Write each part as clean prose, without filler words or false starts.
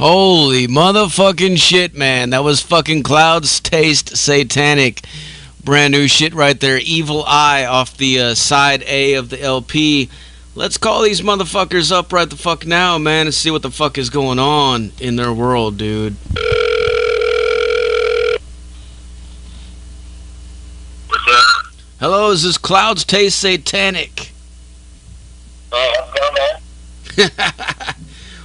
Holy motherfucking shit, man. That was fucking Clouds Taste Satanic. Brand new shit right there. Evil Eye off the side A of the LP. Let's call these motherfuckers up right the fuck now, man, and see what the fuck is going on in their world, dude. What's up? Hello, is this Clouds Taste Satanic? What's going on?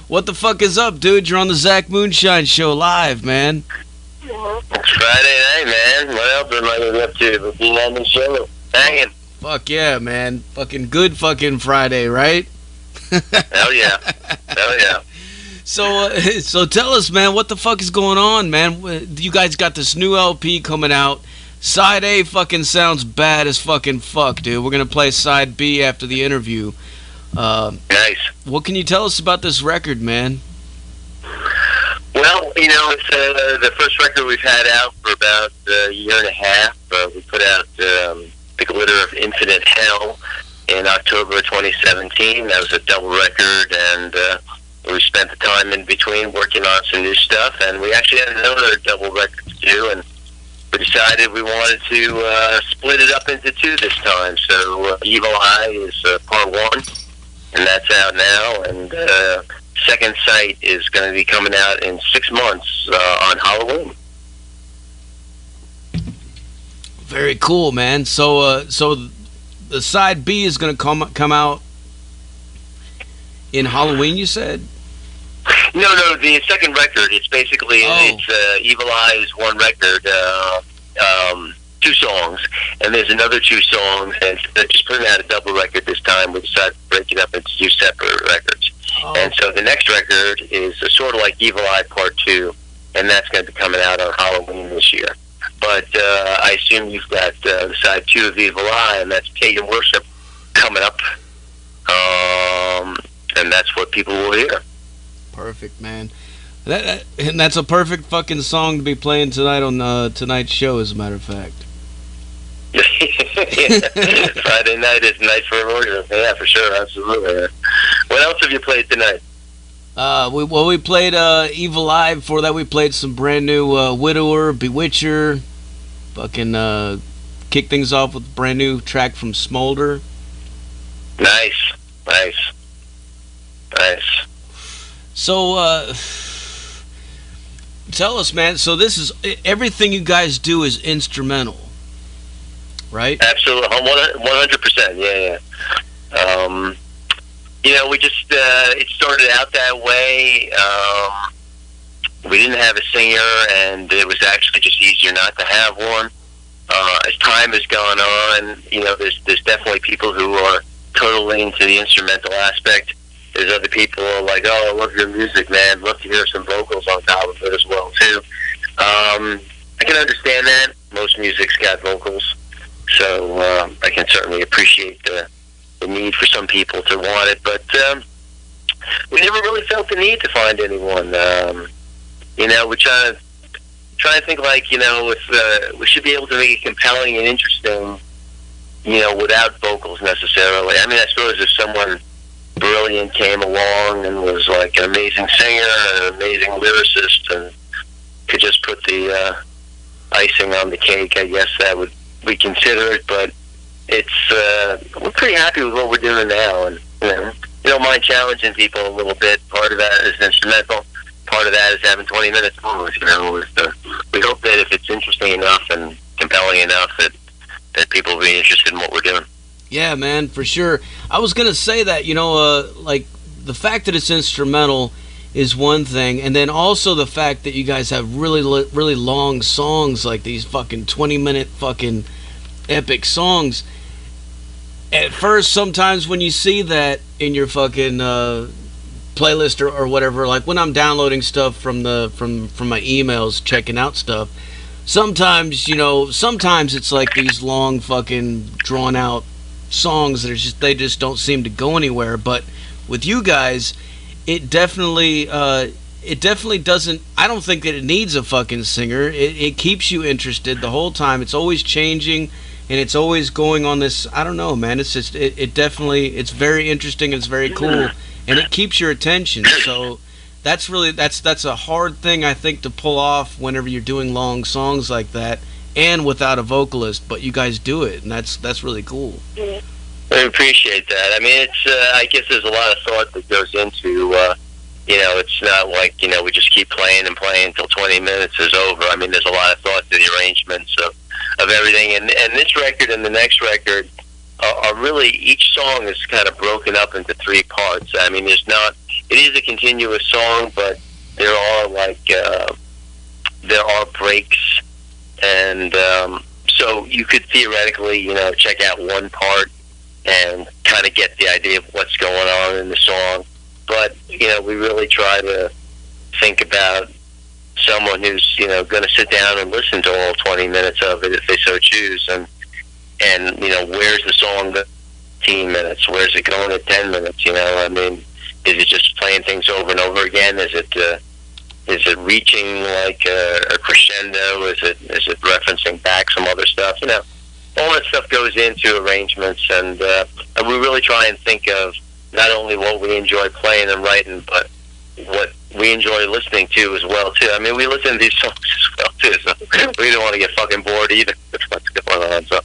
What the fuck is up, dude? You're on the Zach Moonshine Show live, man. It's Friday night, man. What else am I going to be up to but being on the show? Hanging. Fuck yeah, man. Fucking good fucking Friday, right? Hell yeah. Hell yeah. So tell us, man, what the fuck is going on, man? You guys got this new LP coming out. Side A fucking sounds bad as fucking fuck, dude. We're going to play Side B after the interview. Nice. What can you tell us about this record, man? Well, it's the first record we've had out for about a year and a half. We put out The Glitter of Infinite Hell in October 2017. That was a double record, and we spent the time in between working on some new stuff, and we actually had another double record to do, and we decided we wanted to split it up into two this time. So Evil Eye is part one, and that's out now, and Second Sight is going to be coming out in 6 months on Halloween. Very cool, man. So the side B is going to come out in Halloween, you said? No, the second record, it's basically, it's Evil Eye is one record, 2 songs, and there's another 2 songs, and just putting out a double record this time, we decided to break it up into 2 separate records. Oh. And so the next record is sort of like Evil Eye Part 2, and that's going to be coming out on Halloween this year. But I assume you've got the side 2 of Evil Eye, and that's Pagan Worship coming up, and that's what people will hear. Perfect, man. And that's a perfect fucking song to be playing tonight on tonight's show, as a matter of fact. Friday night is night for an order. Yeah, for sure, absolutely. What else have you played tonight? We played Evil Eye. Before that, we played some brand new Widower, Bewitcher. Fucking kick things off with a brand new track from Smolder. Nice. So, tell us, man. So this is everything you guys do is instrumental, right? Absolutely, 100%. Yeah. We just it started out that way. We didn't have a singer, and it was actually just easier not to have one. As time has gone on, there's definitely people who are totally into the instrumental aspect. There's other people who are like, oh, I love your music, man. Love to hear some vocals on top of it as well, too. I can understand that. Most music's got vocals. So I can certainly appreciate the need for some people to want it. But we never really felt the need to find anyone. We try to think like, if we should be able to make it compelling and interesting, without vocals necessarily. I mean, I suppose if someone brilliant came along and was like an amazing singer and an amazing lyricist and could just put the icing on the cake, I guess that would we consider it. But it's we're pretty happy with what we're doing now, and you don't mind challenging people a little bit. Part of that is instrumental. Part of that is having 20 minutes of it. We hope that if it's interesting enough and compelling enough that people will be interested in what we're doing. Yeah, man, for sure. I was gonna say that, like the fact that it's instrumental is one thing, and then also the fact that you guys have really long songs, like these fucking 20-minute fucking epic songs. At first, sometimes when you see that in your fucking playlist or whatever, like when I'm downloading stuff from my emails, checking out stuff, sometimes it's like these long fucking drawn out songs that they just don't seem to go anywhere. But with you guys, it definitely doesn't. I don't think that it needs a fucking singer. It keeps you interested the whole time. It's always changing, and it's always going on this. I don't know, man. It's just it's very interesting. It's very cool, and it keeps your attention. So that's really that's a hard thing, I think, to pull off whenever you're doing long songs like that and without a vocalist. But you guys do it, and that's really cool. Yeah. I appreciate that. I mean, it's I guess there's a lot of thought that goes into. It's not like we just keep playing and playing until 20 minutes is over. I mean, there's a lot of thought to the arrangements of everything, and this record and the next record are really, each song is kind of broken up into 3 parts. I mean, it is a continuous song, but there are breaks, and so you could theoretically, check out one part and kind of get the idea of what's going on in the song. But, we really try to think about someone who's, going to sit down and listen to all 20 minutes of it if they so choose, and where's the song at 15 minutes? Where's it going at 10 minutes? I mean, is it just playing things over and over again? Is it reaching like a crescendo? Is it referencing back some other stuff? All that stuff goes into arrangements, and we really try and think of not only what we enjoy playing and writing, but what we enjoy listening to as well too. I mean, we listen to these songs as well too, so we don't want to get fucking bored either with what's going on. So.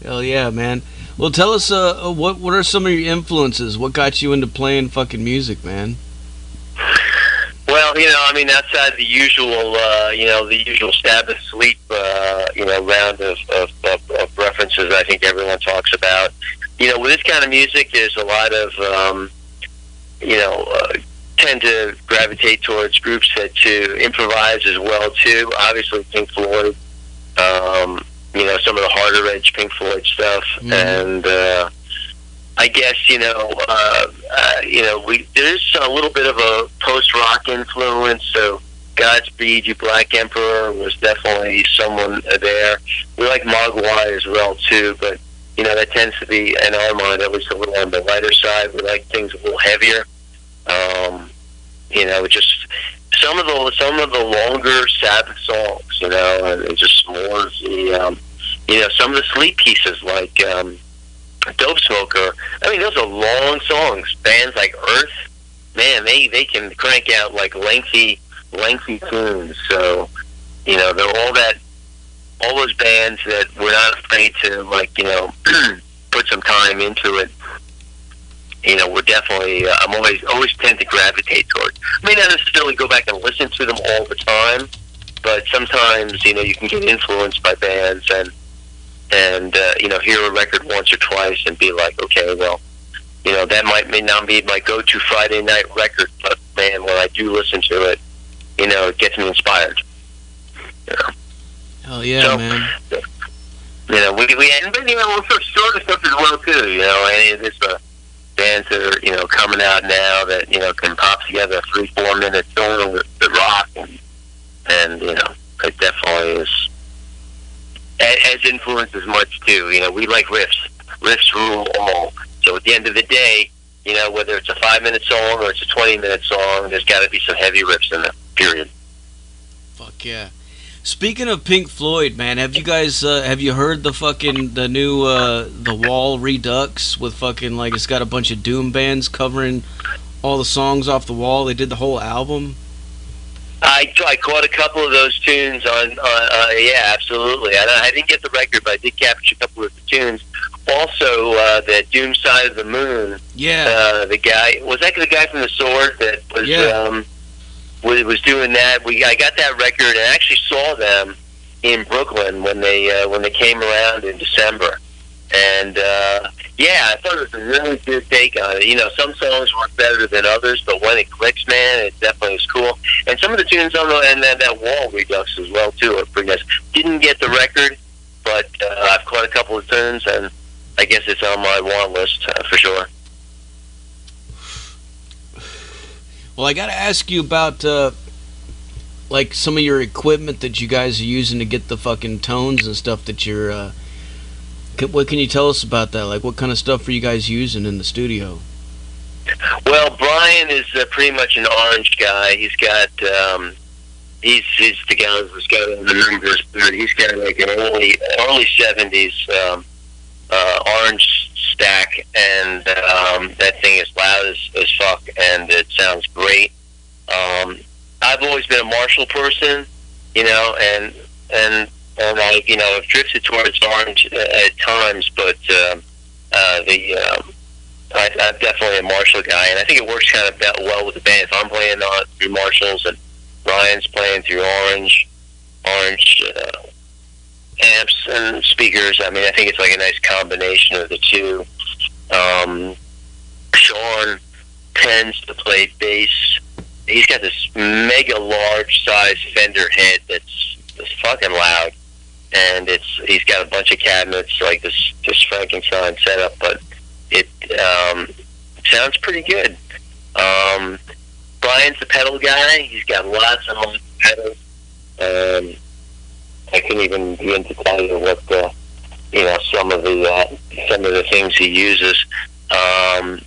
Hell yeah, man. Well, tell us what are some of your influences? What got you into playing fucking music, man? Well, I mean, outside the usual Sabbath sleep, round of references I think everyone talks about. With this kind of music, there's a lot of, tend to gravitate towards groups that to improvise as well too. Obviously, Pink Floyd, some of the harder edge Pink Floyd stuff, and I guess there's a little bit of a post-rock influence. So Godspeed You Black Emperor was definitely someone there. We like Mogwai as well too, but that tends to be, in our mind, at least a little on the lighter side. We like things a little heavier. Just some of the longer Sabbath songs, and just more of the, some of the sleep pieces like Dope Smoker. I mean, those are long songs. Bands like Earth, man, they can crank out like lengthy tunes. So, they're all those bands that we're not afraid to put some time into it. We're definitely I'm always tend to gravitate towards. I may not necessarily go back and listen to them all the time, but sometimes you can get influenced by bands and hear a record once or twice and be like, okay, well, that may not be my go-to Friday night record, but man, when I do listen to it, it gets me inspired. Hell yeah, man. We also sort of stuff as well too. Any of this bands that are coming out now that can pop together a 3-4 minute song that rock, and it definitely is as influenced as much too. We like riffs. Riffs rule all. So at the end of the day, whether it's a 5-minute song or it's a 20-minute song, there's got to be some heavy riffs in there. Period. Fuck yeah. Speaking of Pink Floyd, man, have you guys have you heard the new The Wall Redux with fucking it's got a bunch of doom bands covering all the songs off The Wall? They did the whole album. I caught a couple of those tunes on yeah, absolutely. I didn't get the record, but I did capture a couple of the tunes. Also, the Doom Side of the Moon. Yeah. The guy was that the guy from The Sword that was was doing that. I got that record and actually saw them in Brooklyn when they came around in December. And I thought it was a really good take on it. Some songs work better than others, but when it clicks, man, it definitely is cool. And some of the tunes on that Wall Redux as well too are pretty nice. Didn't get the record, but I've caught a couple of tunes, and I guess it's on my want list for sure. Well, I got to ask you about some of your equipment that you guys are using to get the fucking tones and stuff that you're. What can you tell us about that? What kind of stuff are you guys using in the studio? Well, Brian is pretty much an Orange guy. He's got he's the guy who's got the numbers, but he's got an early 70s Orange stack, and that thing is loud as fuck, and it sounds great. I've always been a Marshall person, you know, and I, you know, have drifted towards Orange at times, but I'm definitely a Marshall guy, and I think it works kind of well with the band. If I'm playing through Marshalls and Ryan's playing through Orange amps and speakers, I mean, I think it's like a nice combination of the two. Sean tends to play bass. He's got this mega large size Fender head that's fucking loud, and he's got a bunch of cabinets, like this Frankenstein setup, but it sounds pretty good. Brian's the pedal guy. He's got lots and lots of pedals. I couldn't even begin to tell you what some of the things he uses. I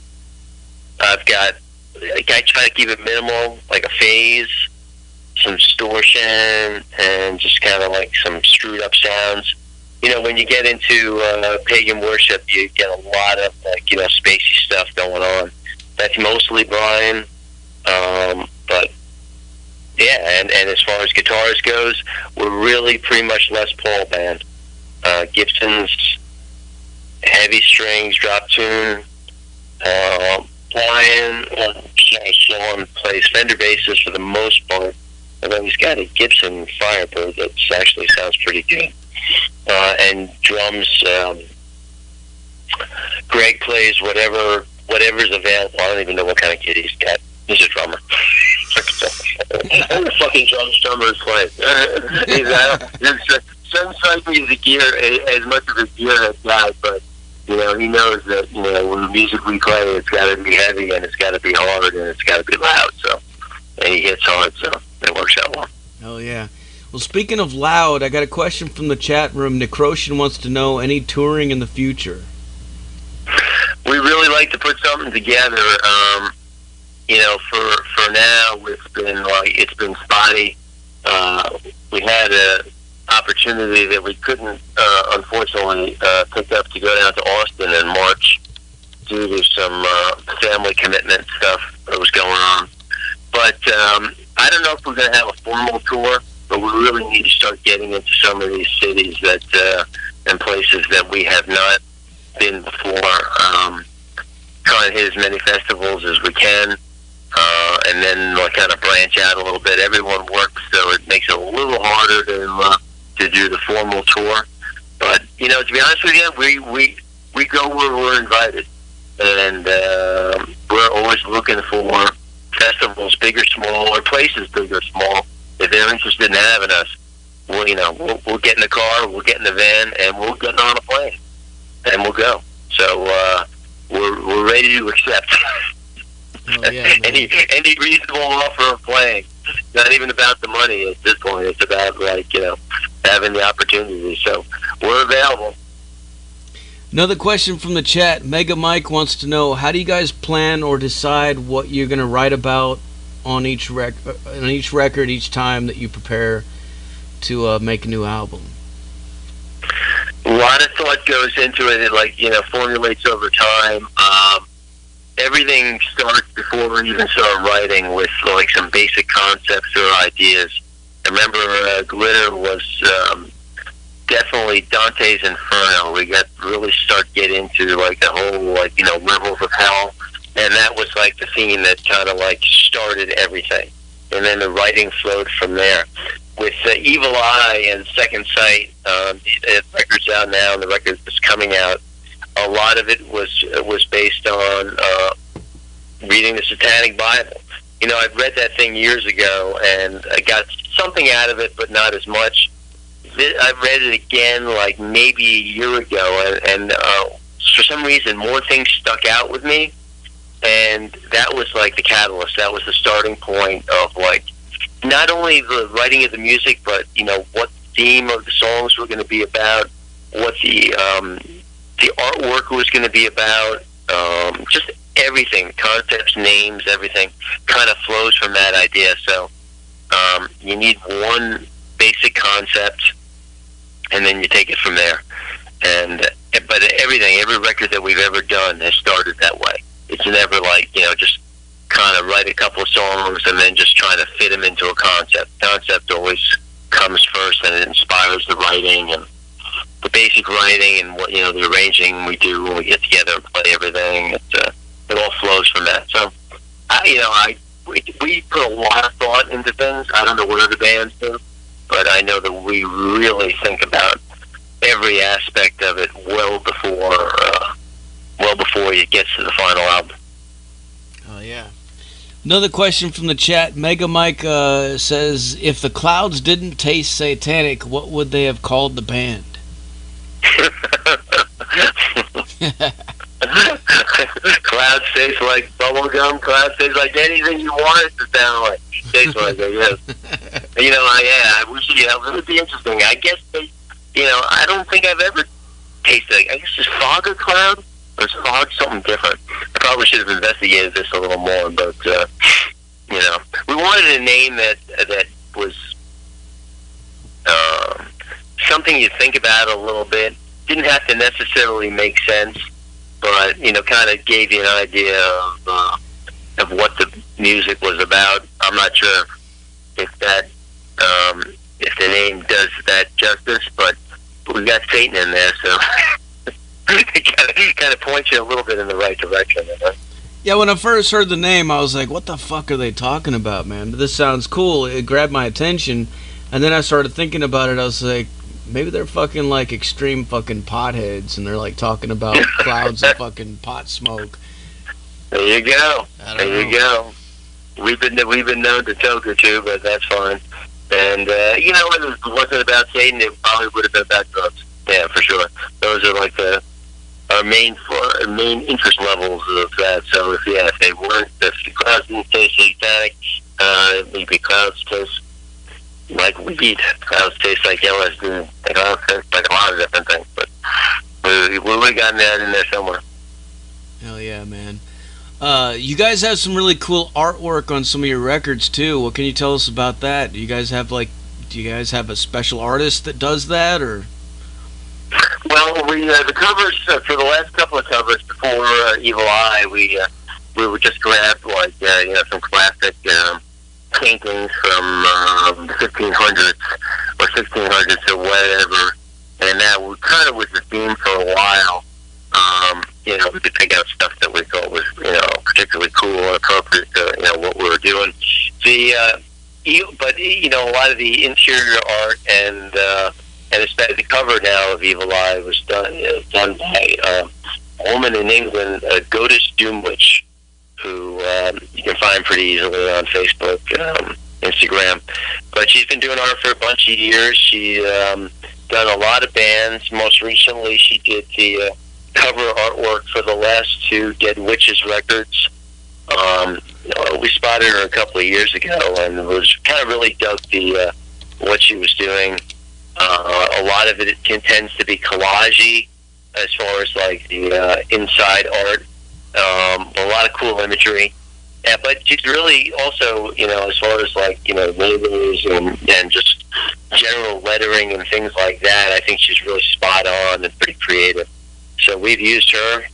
try to keep it minimal, like a phase, some distortion, and just kind of like some screwed up sounds. You know, when you get into pagan worship, you get a lot of, like, you know, spacey stuff going on. That's mostly Brian. But yeah, and as far as guitars goes, we're really pretty much Les Paul band. Gibson's, heavy strings, drop tune. Brian, Sean plays Fender basses for the most part, although he's got a Gibson Firebird that actually sounds pretty good. And drums, Greg plays whatever's available. I don't even know what kind of kit he's got. He's a drummer. Every fucking drummer is playing. Some cycling the gear as much of his gear has died, but you know, he knows that, you know, when the music we play, it's got to be heavy and it's got to be hard and it's got to be loud. So, and he hits hard, so it works out well. Oh yeah. Well, speaking of loud, I got a question from the chat room. Necrosian wants to know, any touring in the future? We really like to put something together. You know, for now, it's been spotty. We had a opportunity that we couldn't, unfortunately, pick up to go down to Austin in March due to some family commitment stuff that was going on. But I don't know if we're going to have a formal tour, but we really need to start getting into some of these cities and places that we have not been before. Try and hit as many festivals as we can, and then kind of branch out a little bit. Everyone works, so it makes it a little harder to do the formal tour. But, you know, to be honest with you, we go where we're invited, and we're always looking for festivals, big or small, or places big or small. If they're interested in having us, we'll get in the car, we'll get in the van, and we'll get on a plane, and we'll go. So we're ready to accept any reasonable offer of playing. It's not even about the money at this point. It's about, having the opportunity. So we're available. Another question from the chat. Mega Mike wants to know, how do you guys plan or decide what you're going to write about on each record each time that you prepare to make a new album? A lot of thought goes into it. It formulates over time. Everything starts before we even start writing with some basic concepts or ideas. I remember Glitter was definitely Dante's Inferno. We got to really start getting into the whole levels of hell, and that was the theme that kind of started everything, and then the writing flowed from there. With Evil Eye and Second Sight, the record's out now, and the record that's coming out, a lot of it was based on reading the Satanic Bible. I'd read that thing years ago, and I got something out of it, but not as much. I read it again, maybe a year ago, and for some reason, more things stuck out with me, and that was the catalyst. That was the starting point of not only the writing of the music, but what the theme of the songs were going to be about, what the artwork was going to be about, just everything, concepts, names, everything kind of flows from that idea. So you need one basic concept, and then you take it from there. And but every record that we've ever done has started that way. It's never like, just kind of write a couple of songs and then just trying to fit them into a concept. Concept always comes first, and it inspires the writing and the basic writing and what the arranging we do when we get together and play everything. It all flows from that. So, we put a lot of thought into things. I don't know what other bands do, but I know that we really think about every aspect of it well before it gets to the final album. Oh yeah. Another question from the chat. Mega Mike says, if the Clouds didn't taste satanic, what would they have called the band? Clouds taste like bubblegum. Clouds taste like anything you want it to sound like. Tastes like it, yes. I wish, it would be interesting. I guess I don't think I've ever tasted it. I guess it's fog or cloud, or is fog something different? I probably should have investigated this a little more, but we wanted a name that was something you think about a little bit. Didn't have to necessarily make sense, but kind of gave you an idea of what the music was about. I'm not sure if that if the name does that justice, but we got Satan in there, so it kind of points you a little bit in the right direction. Yeah, when I first heard the name, I was like, what the fuck are they talking about, man? This sounds cool. It grabbed my attention, and then I started thinking about it. I was like, maybe they're fucking like extreme fucking potheads, and they're like talking about clouds of fucking pot smoke. There you go. You go. We've been known to joke or two, but that's fine. And if it wasn't about Satan, it probably would have been about drugs. Yeah, for sure. Those are like our main interest levels of that. So if they weren't, if the Clouds didn't taste satanic, maybe Clouds taste like weed. Clouds taste like LSD. Clouds taste like a lot of different things. But we would have gotten that in there somewhere. Hell yeah, man. You guys have some really cool artwork on some of your records too. What can you tell us about that? Do you guys have a special artist that does that, or? Well, we the covers for the last couple of covers before Evil Eye, we would just grab some classic paintings from the 1500s or 1600s or whatever, and that kind of was the theme for a while. We could pick out stuff that we thought was particularly cool and appropriate to what we were doing. But a lot of the interior art and especially the cover now of Evil Eye was done by a woman in England, Goddess Doomwitch, who you can find pretty easily on Facebook, Instagram. But she's been doing art for a bunch of years. She's done a lot of bands. Most recently, she did the cover artwork for the last two Dead Witches records. We spotted her a couple of years ago and was kind of really dug what she was doing. A lot of it tends to be collage-y as far as like the inside art. A lot of cool imagery. But she's really also, as far as like, labels and just general lettering and things like that, I think she's really spot on and pretty creative. So we've used her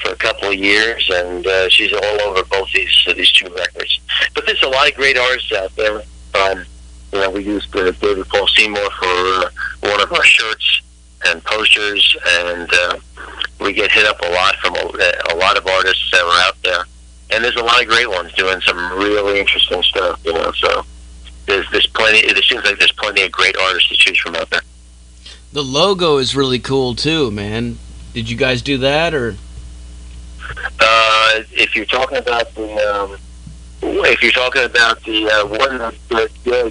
for a couple of years, and she's all over both these two records. But there's a lot of great artists out there. We used David Paul Seymour for one of our shirts and posters, and we get hit up a lot from a lot of artists that were out there. And there's a lot of great ones doing some really interesting stuff, So there's plenty. It seems like there's plenty of great artists to choose from out there. The logo is really cool too, man. Did you guys do that, or? If you're talking about the one that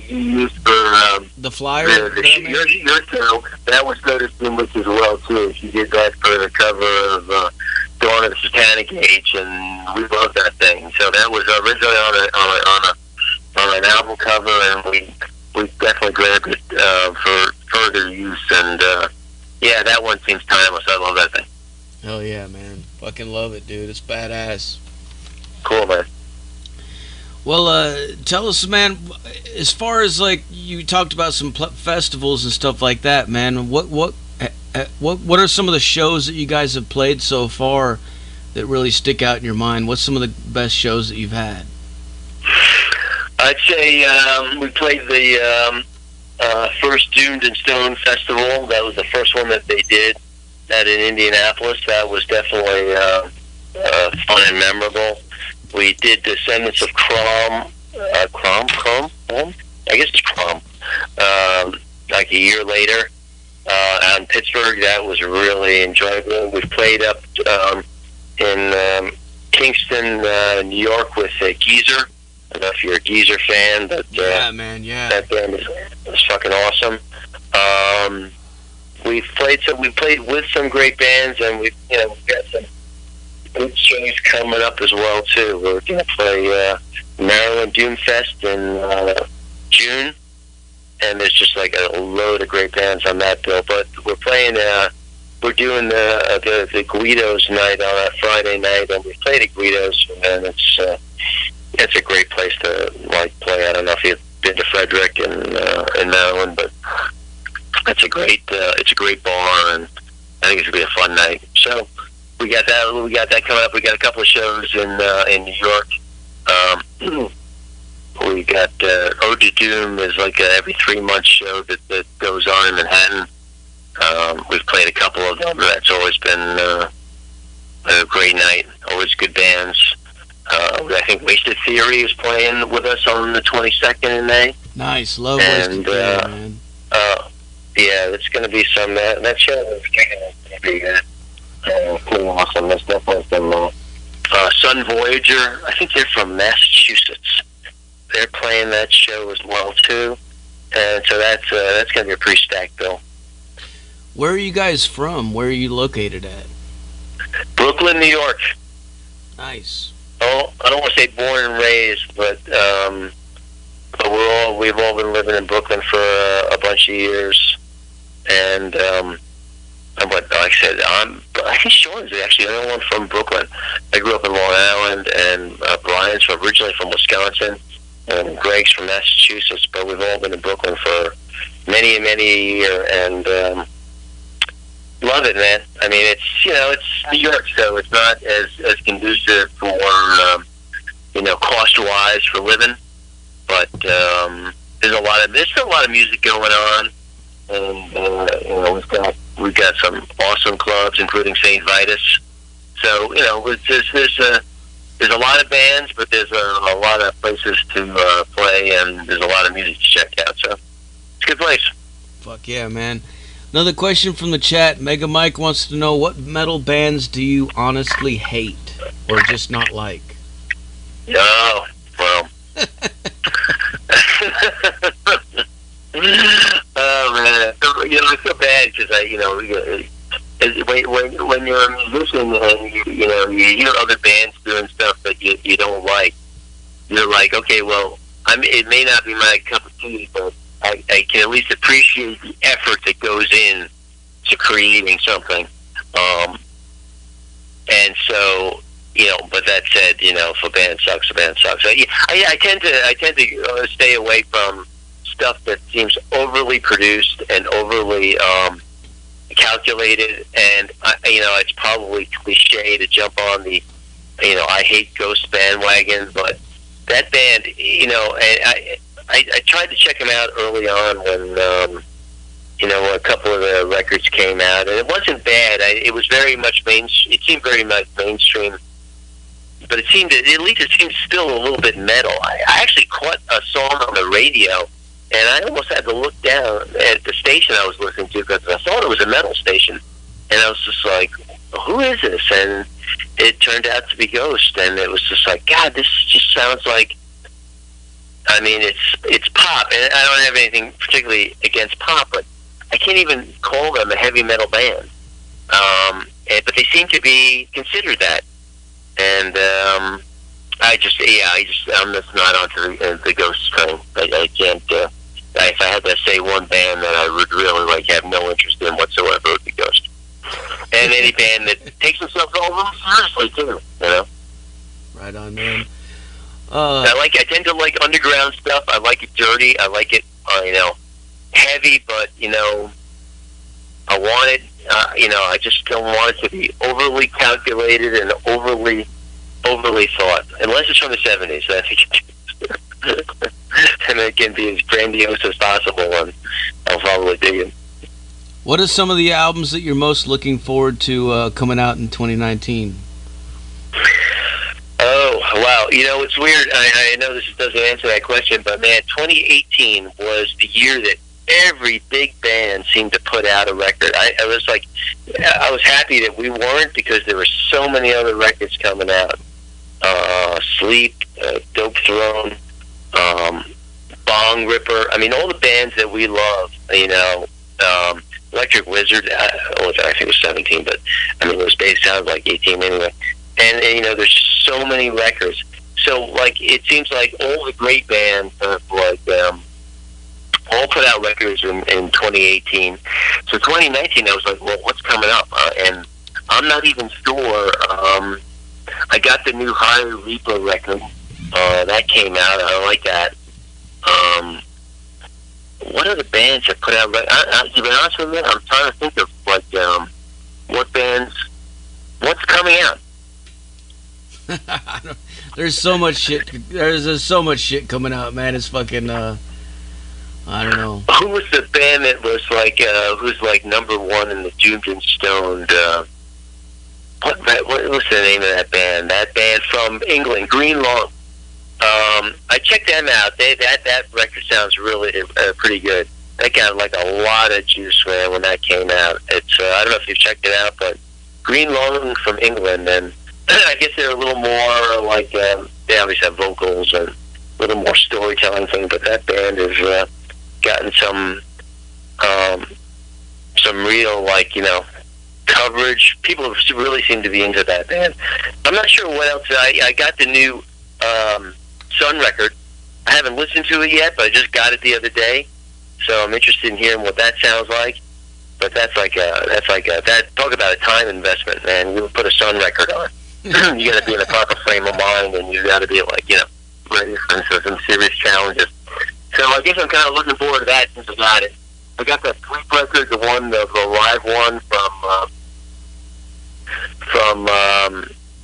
you used for the flyer, your show, that was Taste Satanic as well too. She did that for the cover of Dawn of the Satanic Age, and we love that thing. So that was originally on an album cover, and we definitely grabbed it for further use. And that one seems timeless. I love that thing. Hell yeah, man! Fucking love it, dude. It's badass. Cool, man. Well, tell us, man, as far as like you talked about some festivals and stuff like that, man, what What are some of the shows that you guys have played so far that really stick out in your mind? What's some of the best shows that you've had? I'd say we played the first Doomed and Stone Festival. That was the first one that they did out in Indianapolis. That was definitely fun and memorable. We did Descendants of Crom. I guess it's Crom. Like a year later, out in Pittsburgh. That was really enjoyable. We played up in Kingston, New York with Geezer. I don't know if you're a Geezer fan, but yeah, man, yeah, that band was fucking awesome. We played with some great bands, and we've got some good shows coming up as well too. We're going to play Maryland Doom Fest in June, and there's just like a load of great bands on that bill. But we're playing. We're doing the Guido's night on a Friday night, and we played at Guido's, and it's a great place to play. I don't know if you've been to Frederick in Maryland, but it's a great bar, and I think it's gonna be a fun night. So we got that coming up. We got a couple of shows in New York. We got Ode to Doom is like a every 3-month show that goes on in Manhattan. We've played a couple of them. That's always been a great night. Always good bands. I think Wasted Theory is playing with us on the 22nd in May. Nice, love Wasted Theory, man. Yeah, it's going to be some that show is going to be pretty awesome. That's definitely some Sun Voyager. I think they're from Massachusetts. They're playing that show as well too, and so that's going to be a pretty stacked bill. Where are you guys from? Where are you located at? Brooklyn, New York. Nice. Oh, I don't want to say born and raised, but we've all been living in Brooklyn for a bunch of years, and like I said, I think Sean's actually the only one from Brooklyn. I grew up in Long Island, and Brian's originally from Wisconsin, and Greg's from Massachusetts, but we've all been in Brooklyn for many a year, and love it, man. I mean, it's New York, so it's not as conducive for cost-wise for living, but there's still a lot of music going on, and we've got some awesome clubs, including St. Vitus. So there's a lot of bands, but there's a lot of places to play, and there's a lot of music to check out. So it's a good place. Fuck yeah, man. Another question from the chat. Mega Mike wants to know, what metal bands do you honestly hate or just not like? Oh, well. Oh, man. It's so bad because when you're a musician and you hear other bands doing stuff that you don't like, you're like, okay, well, it may not be my cup of tea, but I can at least appreciate the effort that goes in to creating something. And so, but that said, if a band sucks, a band sucks. I tend to stay away from stuff that seems overly produced and overly calculated. And it's probably cliche to jump on the I hate Ghost bandwagon, but that band, and I tried to check them out early on when a couple of the records came out, and it wasn't bad. It was very much it seemed very much mainstream, but it seemed still a little bit metal. I actually caught a song on the radio, and I almost had to look down at the station I was listening to because I thought it was a metal station, and I was just like, who is this? And it turned out to be Ghost, and it was just like, God, this just sounds like, it's pop, and I don't have anything particularly against pop, but I can't even call them a heavy metal band. But they seem to be considered that, and I'm just not onto the Ghost train. I can't. If I had to say one band that I would really have no interest in whatsoever, it would be Ghost. And any band that takes themselves over seriously too, Right on, man. I tend to like underground stuff. I like it dirty. I like it, heavy, but I want it I just don't want it to be overly calculated and overly thought, unless it's from the 70s. I think and it can be as grandiose as possible, and I'll probably dig it. What are some of the albums that you're most looking forward to coming out in 2019? Oh, wow. It's weird. I know this doesn't answer that question, but man, 2018 was the year that every big band seemed to put out a record. I was happy that we weren't, because there were so many other records coming out. Sleep, Dope Throne, Bong Ripper. I mean, all the bands that we love, Electric Wizard, I think it was 17, but I mean, those bass sounds like 18 anyway. And there's just so many records. So, it seems like all the great bands have, all put out records in 2018. So 2019, I was like, well, what's coming up? And I'm not even sure. I got the new Higher Reaper record. That came out. I like that. What other bands have put out? To be honest with you, I'm trying to think of what bands, what's coming out. There's so much shit. There's so much shit coming out, man. It's fucking. I don't know. Who was the band that was who's number one in the Doomed and Stoned? What was the name of that band? That band from England, Greenlaw. I checked them out. That record sounds really pretty good. That got a lot of juice, man, when that came out. It's I don't know if you've checked it out, but Greenlaw from England, and I guess they're a little more they obviously have vocals and a little more storytelling thing. But that band has gotten some real coverage. People really seem to be into that band. I'm not sure what else. I got the new Sun record. I haven't listened to it yet, but I just got it the other day, so I'm interested in hearing what that sounds like. But that's talk about a time investment, man. You put a Sun record on, you got to be in a proper frame of mind, and you got to be ready for some serious challenges. So I guess I'm kind of looking forward to that since I got it. I got that Sleep record, the live one from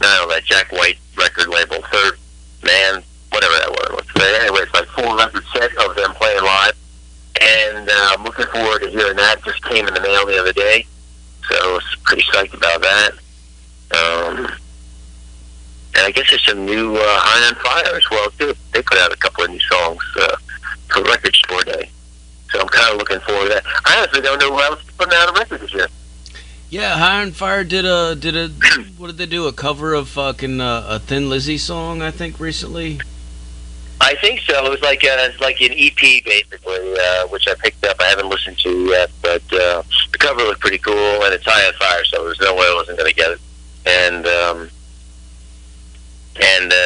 that Jack White record label, Third Man, whatever that was. But anyway, it's 4 record set of them playing live, and I'm looking forward to hearing that. Just came in the mail the other day, so I was pretty psyched about that. And I guess there's some new High on Fire as well too. They put out a couple of new songs for Record Store Day, so I'm kind of looking forward to that. I honestly don't know who else is putting out a record this year. Yeah, High on Fire did a what did they do? A cover of fucking a Thin Lizzy song, I think, recently. I think so. It was like an EP basically, which I picked up. I haven't listened to yet, but the cover looked pretty cool, and it's High on Fire, so there's no way I wasn't going to get it. And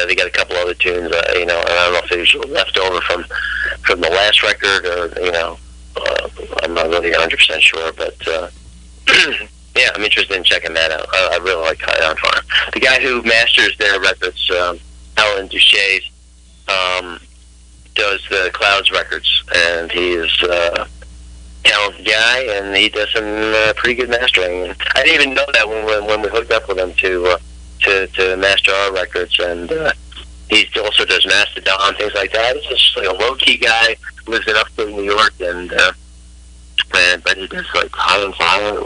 they got a couple other tunes, and I don't know if they were left over from the last record, or I'm not really 100% sure, but yeah, I'm interested in checking that out. I really like High on Fire. The guy who masters their records, Alan Duchesne, does the Clouds records, and he is a talented guy, and he does some pretty good mastering. I didn't even know that when we hooked up with him to master our records, and he also does Mastodon, things like that. He's just a low-key guy, lives in upstate New York, and but he does High on Fire, a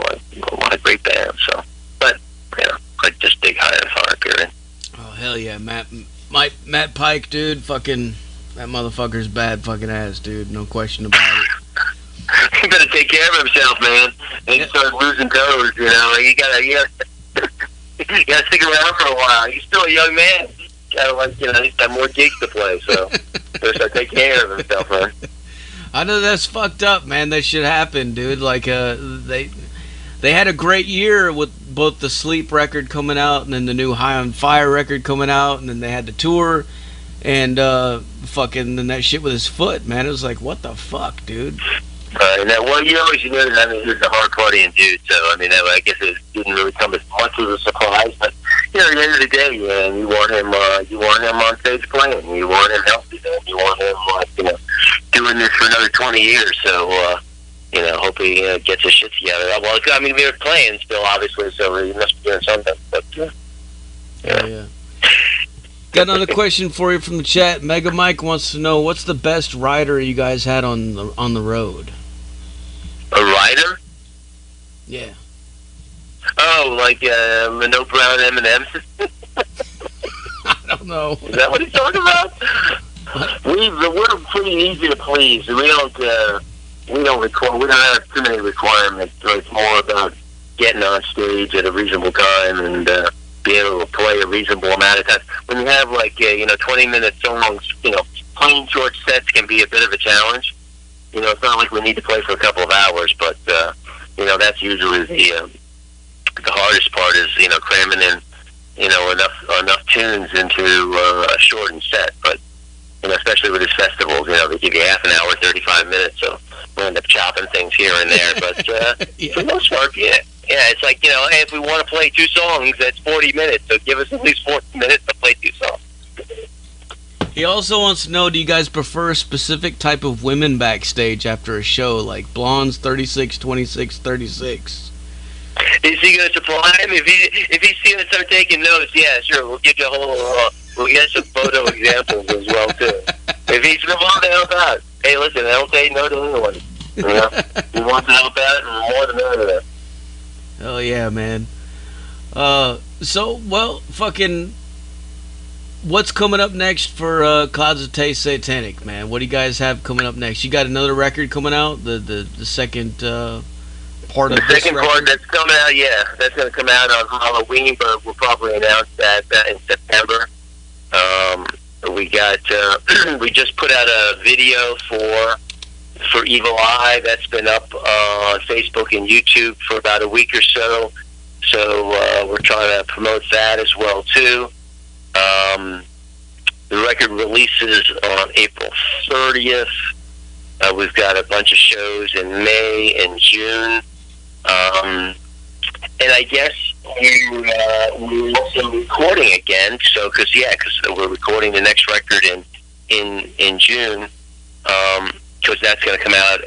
lot of great bands. So, but I just dig High on Fire, period. Oh hell yeah, Matt Pike, dude, fucking that motherfucker's bad fucking ass, dude. No question about it. He better take care of himself, man. And start losing toes. You gotta stick around for a while. He's still a young man. He's got more gigs to play, so better start taking care of himself, man. I know that's fucked up, man. That shit happened, dude. They had a great year with both the Sleep record coming out and then the new High on Fire record coming out, and then they had the tour, and then that shit with his foot, man. It was like, what the fuck, dude? You always knew that. He was a hard partying dude, so I guess it didn't really come as much as a surprise. But at the end of the day, man, you want him on stage playing. You want him healthy, man. You want him doing this for another 20 years. So hope he gets his shit together. Well, I mean, we were playing still, obviously, so he must be doing something. But yeah. Got another question for you from the chat. Mega Mike wants to know, what's the best rider you guys had on the road? A rider? Yeah. Oh, like Minot Brown M&M's? I don't know. Is that what he's talking about? We're pretty easy to please. We don't have too many requirements. So it's more about getting on stage at a reasonable time and be able to play a reasonable amount of time. When you have 20-minute songs, playing short sets can be a bit of a challenge. It's not like we need to play for a couple of hours, but that's usually the hardest part is cramming in enough tunes into a shortened set. But especially with these festivals, they give you half an hour, 35 minutes, so we end up chopping things here and there. But yeah. For the most part, it's like, hey, if we want to play 2 songs, that's 40 minutes, so give us at least 40 minutes to play 2 songs. He also wants to know, do you guys prefer a specific type of women backstage after a show, like blondes, 36, 26, 36? Is he going to supply him? If he's going to start taking notes, yeah, sure, we'll get you a whole... we'll get some photo examples as well, too. If he's going to want to help out, hey, listen, I don't say no to anyone. He wants to help out, and more than that. Hell yeah, man. Fucking... What's coming up next for Clouds of Taste Satanic, man? What do you guys have coming up next? You got another record coming out? The second part of this record? The second part that's coming out, yeah. That's going to come out on Halloween, but we'll probably announce that in September. We just put out a video for Evil Eye. That's been up on Facebook and YouTube for about a week or so. So we're trying to promote that as well, too. The record releases on April 30th. We've got a bunch of shows in May and June. And I guess we're also recording again. So, because we're recording the next record in June. Because that's going to come out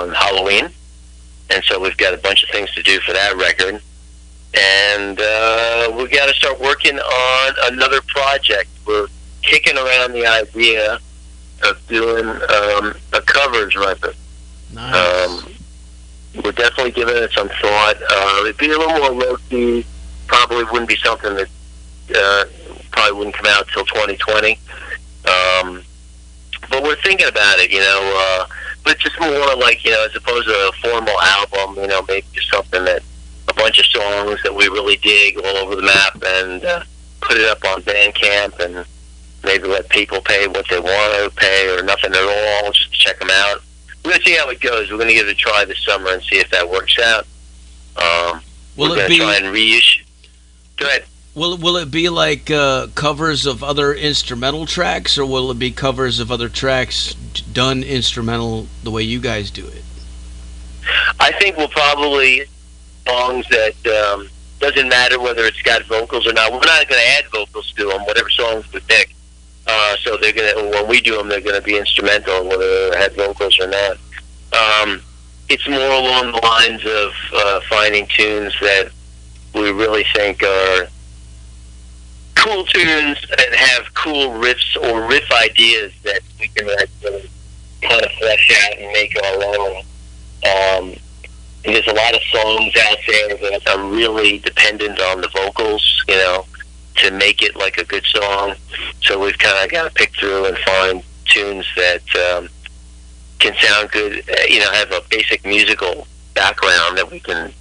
on Halloween. And so we've got a bunch of things to do for that record. And we've got to start working on another project. We're kicking around the idea of doing a covers record. Nice. We're definitely giving it some thought. It'd be a little more low-key. Probably wouldn't be something that probably wouldn't come out till 2020. But we're thinking about it, but just more like, as opposed to a formal album, maybe just something that a bunch of songs that we really dig all over the map and put it up on Bandcamp and maybe let people pay what they want to pay or nothing at all just to check them out. We're going to see how it goes. We're going to give it a try this summer and see if that works out. We're going to try and reissue. Go ahead. Will it be like covers of other instrumental tracks, or will it be covers of other tracks done instrumental the way you guys do it? I think we'll probably songs that doesn't matter whether it's got vocals or not. We're not going to add vocals to them, whatever songs we pick. So they're going to, when we do them, they're going to be instrumental, whether they had vocals or not. It's more along the lines of finding tunes that we really think are cool tunes and have cool riffs or riff ideas that we can really kind of flesh out and make our own. And there's a lot of songs out there that are really dependent on the vocals, to make it like a good song. So we've kind of got to pick through and find tunes that can sound good, have a basic musical background that we can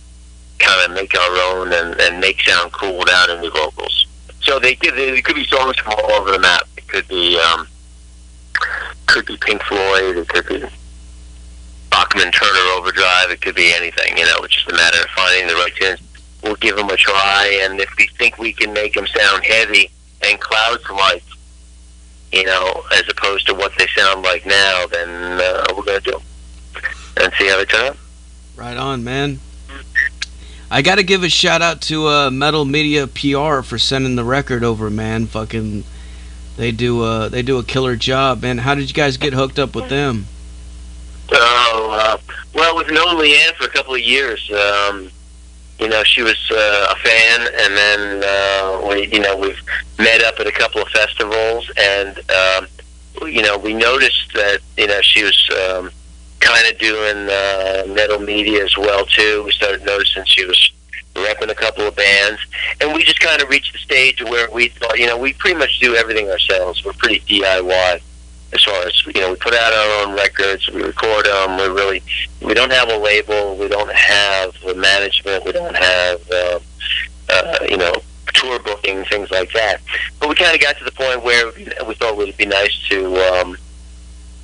kind of make our own and make sound cool without any vocals. So they could be songs from all over the map. It could be Pink Floyd. It could be Bachman Turner Overdrive. It could be anything. It's just a matter of finding the right tunes. We'll give them a try, and if we think we can make them sound heavy and clouds-like, as opposed to what they sound like now, then we're going to do them and see how they turn out. Right on, man. I got to give a shout out to Metal Media PR for sending the record over, man. Fucking, they do a killer job, man. How did you guys get hooked up with them? So Well, we've known Leanne for a couple of years. You know, she was a fan, and then we've met up at a couple of festivals, and you know, we noticed that, you know, she was kind of doing metal media as well too. We started noticing she was repping a couple of bands, and we just kind of reached the stage where we thought, you know, we pretty much do everything ourselves. We're pretty DIY as far as, you know, we put out our own records, we record them. We don't have a label, we don't have the management, we don't have you know, tour booking, things like that. But we kind of got to the point where we thought it would be nice to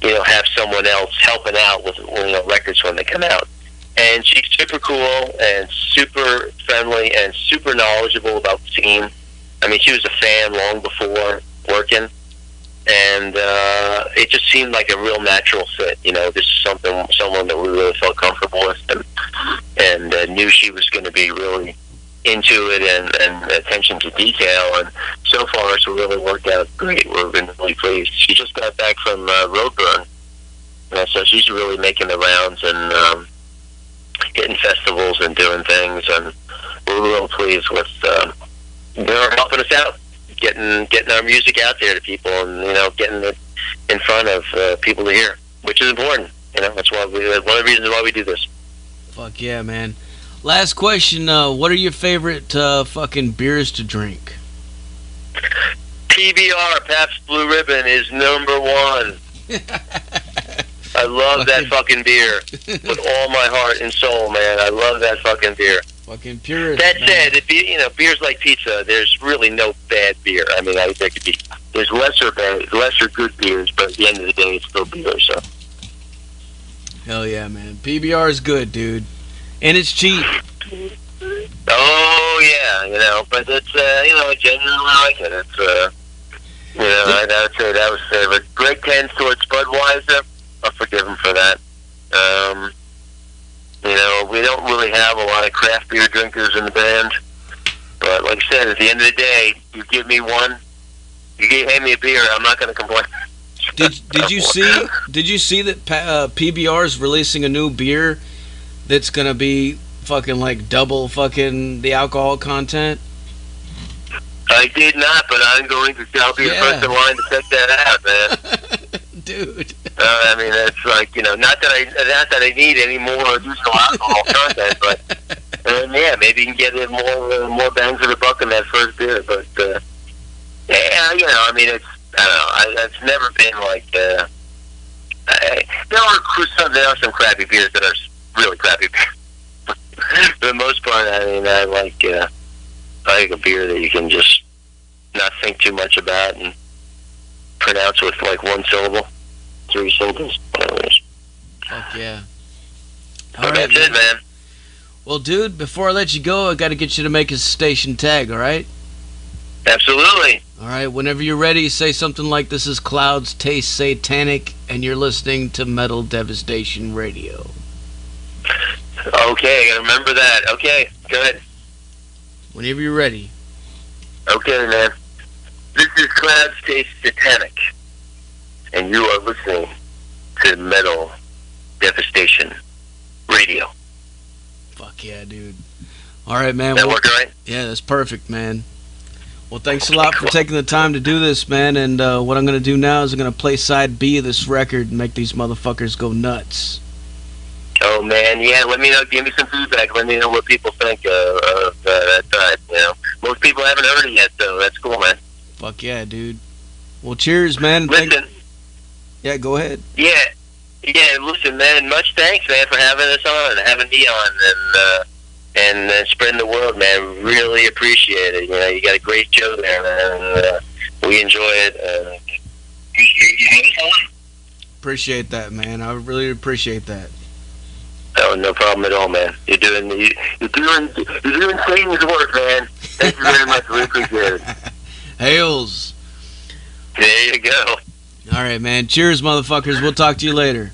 you know, have someone else helping out with, you know, records when they come out. And she's super cool and super friendly and super knowledgeable about the scene. I mean, she was a fan long before working, and it just seemed like a real natural fit. You know, this is someone that we really felt comfortable with, and knew she was going to be really into it and attention to detail. And so far, it's really worked out great. We've been really pleased. She just got back from Roadburn, so she's really making the rounds and hitting festivals and doing things, and we're real pleased with her helping us out, getting our music out there to people, and, you know, getting it in front of people to hear, which is important. You know, that's why one of the reasons why we do this. Fuck yeah, man. Last question, what are your favorite fucking beers to drink? PBR, Pabst Blue Ribbon, is #1. I love that fucking beer with all my heart and soul, man. I love that fucking beer. Fucking purist. That said, you know, beer's like pizza. There's really no bad beer. I mean, there's lesser good beers, but at the end of the day, it's still beer. So. Hell yeah, man. PBR is good, dude, and it's cheap. Oh yeah, you know, but it's you know, I genuinely like it. It's you know, I would say that was favorite. Greg tends towards Budweiser. I'll forgive him for that. You know, we don't really have a lot of craft beer drinkers in the band, but like I said, at the end of the day, you give me one, hand me a beer, I'm not going to complain. Did you see that PBR is releasing a new beer that's going to be fucking like double fucking the alcohol content? I did not, but I'm going to. I'll be the first in line to check that out, man. Dude. I mean, it's like, you know, not that I need any more additional alcohol content, but yeah, maybe you can get in more bang for the buck in that first beer. But yeah, you know, I mean, it's, I don't know, it's never been like. There are some crappy beers that are really crappy beers. For the most part, I mean, I like a beer that you can just not think too much about and pronounce with like one syllable, 3 syllables, whatever it is. Fuck yeah. All right, that's it, man. Well, dude, before I let you go, I got to get you to make a station tag, all right? Absolutely. All right, whenever you're ready, say something like, "This is Clouds Taste Satanic, and you're listening to Metal Devastation Radio." Okay, I got to remember that. Okay, good. Whenever you're ready. Okay, man. This is Clouds Taste Satanic, and you are listening to Metal Devastation Radio. Fuck yeah, dude. All right, man. That work all right? Yeah, that's perfect, man. Well, thanks a lot for taking the time to do this, man. And what I'm going to do now is I'm going to play side B of this record and make these motherfuckers go nuts. Oh, man, yeah, let me know. Give me some feedback. Let me know what people think of that side, you know. Most people haven't heard it yet, so that's cool, man. Fuck yeah, dude. Well, cheers, man. Listen. Yeah, go ahead. Yeah, listen, man, much thanks, man, for having us on and having me on and spreading the word, man. Really appreciate it. You know, you got a great show there, man, and we enjoy it. You having fun? Appreciate that, man. I really appreciate that. Oh, no problem at all, man. You're doing Satan's work, man. Thank you very much. We appreciate it. Hails. There you go. All right, man. Cheers, motherfuckers. We'll talk to you later.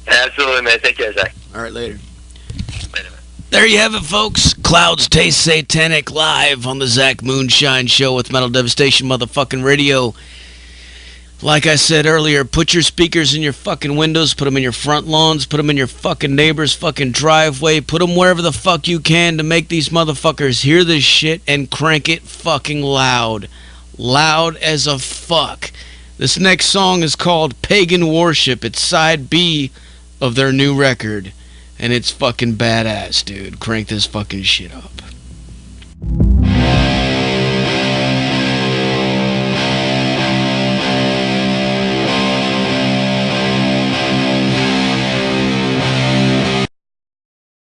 Absolutely, man. Take care, Zach. All right, later. There you have it, folks. Clouds Taste Satanic live on the Zach Moonshine Show with Metal Devastation motherfucking Radio. Like I said earlier, put your speakers in your fucking windows, put them in your front lawns, put them in your fucking neighbor's fucking driveway, put them wherever the fuck you can to make these motherfuckers hear this shit and crank it fucking loud. Loud as a fuck. This next song is called Pagan Worship. It's side B of their new record. And it's fucking badass, dude. Crank this fucking shit up.